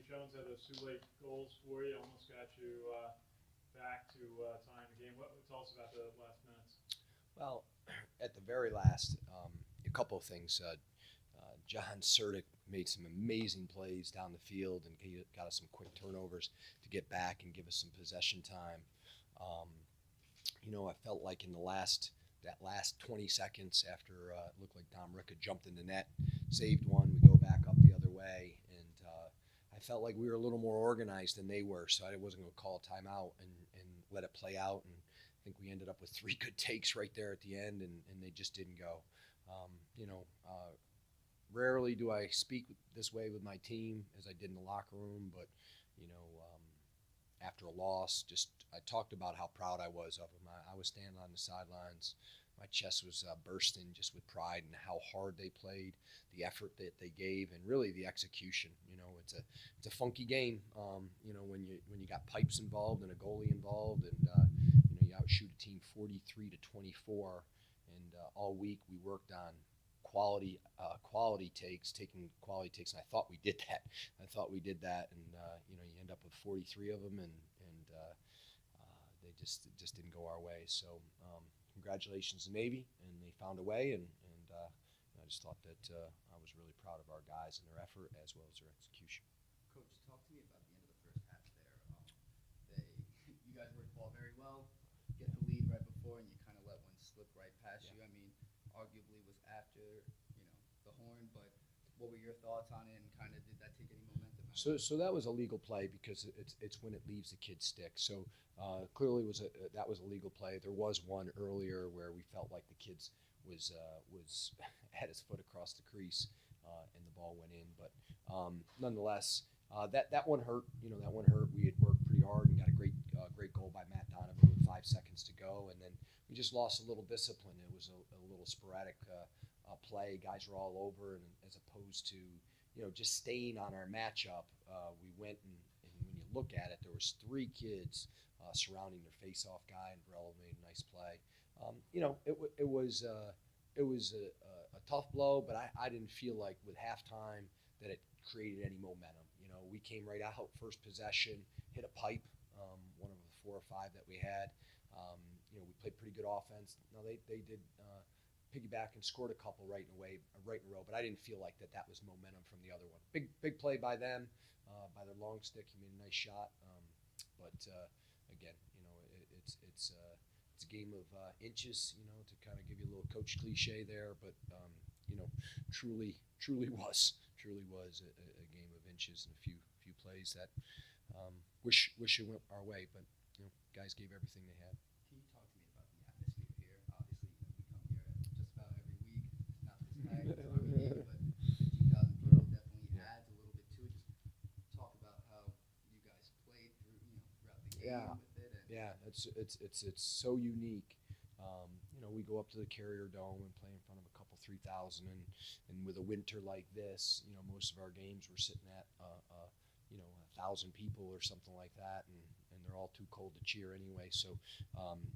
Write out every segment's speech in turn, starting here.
Anthony Jones had those 2 late goals for you, almost got you back to tying the game. Tell us about the last minutes? Well, at the very last, a couple of things. John Surdick made some amazing plays down the field and he got us some quick turnovers to get back and give us some possession time. Um, I felt like in that last 20 seconds after it looked like Dom Ricca jumped in the net, saved one, we go back up the other way, and I felt like we were a little more organized than they were, so I wasn't going to call a timeout and let it play out. And I think we ended up with 3 good takes right there at the end, and they just didn't go. Um, you know, uh, Rarely do I speak this way with my team as I did in the locker room, but you know, um, after a loss, just I talked about how proud I was of them. I was standing on the sidelines. My chest was bursting just with pride and how hard they played, the effort that they gave, and really the execution. It's a funky game. When you got pipes involved and a goalie involved, and you outshoot a team 43-24, and all week we worked on taking quality takes, and I thought we did that. And you end up with 43 of them, and they just didn't go our way. So congratulations to Navy, and they found a way, and I just thought that I was really proud of our guys and their effort as well as their execution. Coach, talk to me about the end of the first half there. You guys worked the ball very well, get the lead right before, and you kind of let one slip right past you. I mean, arguably was after the horn, but what were your thoughts on it, and kind of did that take any momentum out? So that was a legal play because it's when it leaves the kid's stick. So clearly that was a legal play. There was one earlier where we felt like the kid's was had his foot across the crease and the ball went in. But nonetheless, that one hurt. That one hurt. We had worked pretty hard and got a great goal by Matt Donovan with 5 seconds to go, and then we just lost a little discipline. It was a little sporadic play. Guys were all over, and as opposed to just staying on our matchup, we went and when you look at it, there was 3 kids surrounding their face-off guy, and Varela made a nice play. It was a tough blow, but I didn't feel like with halftime that it created any momentum. We came right out, first possession, hit a pipe, one of the 4 or 5 that we had. We played pretty good offense. Now they did piggyback and scored a couple right in a row, but I didn't feel like that was momentum from the other one. Big play by them, by their long stick. He made a nice shot, but again, it's a game of inches. To kind of give you a little coach cliche there, but truly was a game of inches and a few plays that wish it went our way, but guys gave everything they had. Can you talk to me about the atmosphere here? Obviously, we come here just about every week. Not this packed, it's our league, but 15,000 people definitely adds a little bit to it. Just talk about how you guys played throughout the game with it. It's so unique. We go up to the Carrier Dome and play in front of a couple 3,000, and with a winter like this, most of our games were sitting at 1,000 people or something like that, and they're all too cold to cheer anyway. So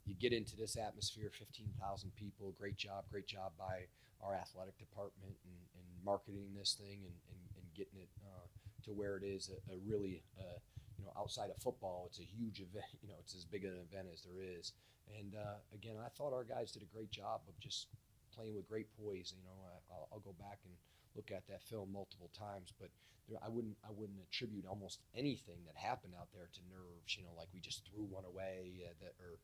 you get into this atmosphere, 15,000 people. Great job by our athletic department and marketing this thing and getting it to where it is a really outside of football, it's a huge event. It's as big an event as there is. And again, I thought our guys did a great job of just playing with great poise. I'll go back and look at that film multiple times, but I wouldn't attribute almost anything that happened out there to nerves. Like we just threw one away, or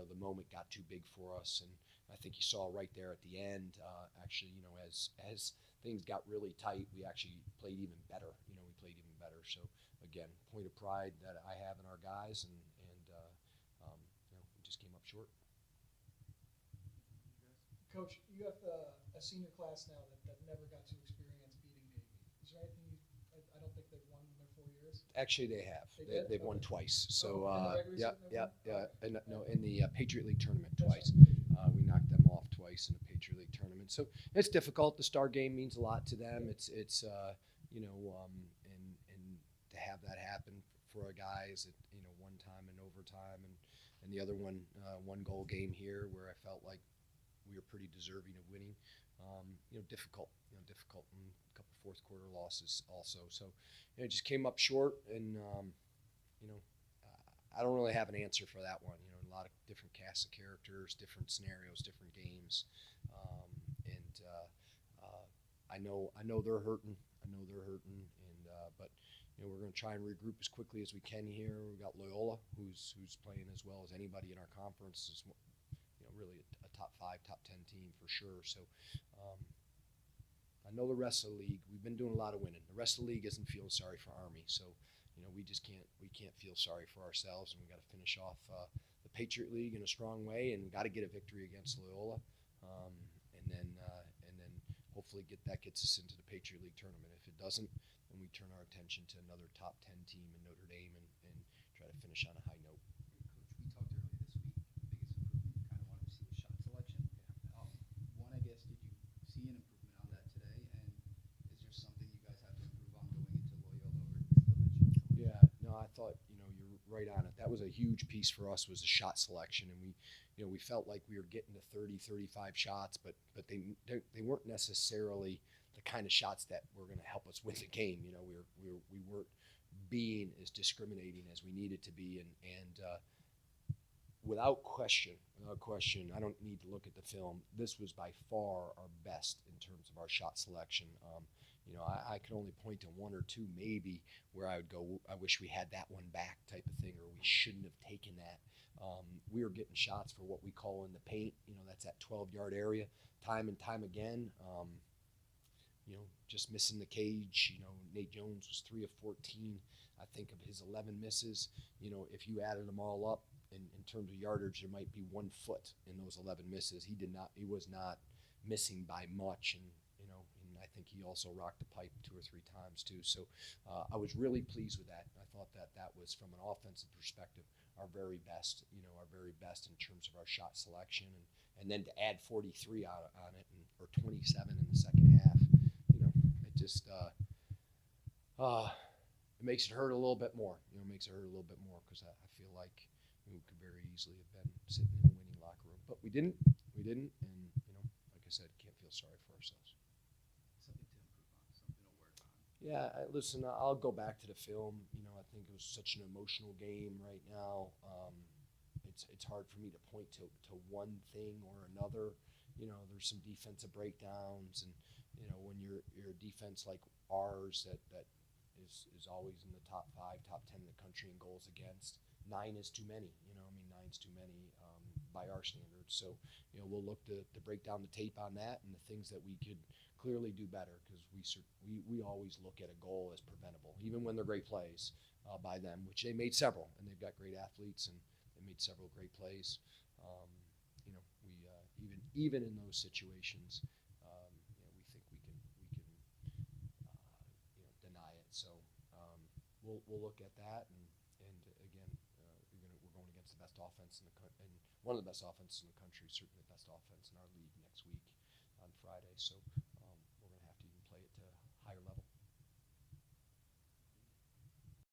the moment got too big for us. And I think you saw right there at the end, actually, as things got really tight, we actually played even better. We played even better. So again, point of pride that I have in our guys, and we just came up short. Coach, you have a senior class now that never got to experience beating Navy. Is there anything I don't think they've won in their 4 years? Actually, they have. They've won twice. So in the Patriot League tournament twice. We knocked them off twice in the Patriot League tournament. So it's difficult. The star game means a lot to them. It's and to have that happen for our guys at one time in overtime, and the other one goal game here where I felt like we were pretty deserving of winning. Difficult in a couple fourth quarter losses also. So it just came up short, and I don't really have an answer for that one. A lot of different casts of characters, different scenarios, different games, and I know they're hurting. But we're going to try and regroup as quickly as we can here. We've got Loyola, who's playing as well as anybody in our conference. Is really a top 5, top 10 team for sure. So I know the rest of the league. We've been doing a lot of winning. The rest of the league isn't feeling sorry for Army. So we just can't feel sorry for ourselves, and we got to finish off the Patriot League in a strong way, and we got to get a victory against Loyola, and then hopefully gets us into the Patriot League tournament. If it doesn't, then we turn our attention to another top 10 team in Notre Dame and try to finish on a high note. Coach, we talked earlier this week. The biggest improvement you kind of wanted to see was shot selection. One, I guess, did you see an improvement on that today? And is there something you guys have to improve on going into Loyola, or still that shot selection? Yeah, no, I thought you're right on it. That was a huge piece for us, was the shot selection, and we felt like we were getting to 30, 35 shots, but they weren't necessarily the kind of shots that were going to help us win the game. We weren't being as discriminating as we needed to be, and without question, I don't need to look at the film. This was by far our best in terms of our shot selection. I could only point to one or two maybe where I would go, I wish we had that one back type of thing, or we shouldn't have taken that. We were getting shots for what we call in the paint. That's that 12-yard area, time and time again. Just missing the cage. Nate Jones was 3 of 14. I think of his 11 misses. If you added them all up in terms of yardage, there might be 1 foot in those 11 misses. He was not missing by much, and I think he also rocked the pipe 2 or 3 times too. So I was really pleased with that. I thought that was, from an offensive perspective, our very best in terms of our shot selection, and then to add 43 on it, or 27 in the second half, it just it makes it hurt a little bit more. Because I feel like we could very easily have been sitting in a winning locker room, but we didn't, and like I said, can't feel sorry for ourselves. Something to improve on, something to work on. Yeah, listen, I'll go back to the film. I think it was such an emotional game right now. It's hard for me to point to one thing or another. There's some defensive breakdowns, and when you're a defense like ours that is always in the top 5, top 10 in the country in goals against, 9 is too many. 9's too many by our standards. So we'll look to break down the tape on that and the things that we could clearly do better, because we always look at a goal as preventable, even when they're great plays by them, which they made several, and they've got great athletes, and they made several great plays. We even in those situations, we think we can deny it. So we'll look at that, and again, we're going against the best offense in the country, and one of the best offenses in the country, certainly the best offense in our league next week on Friday. So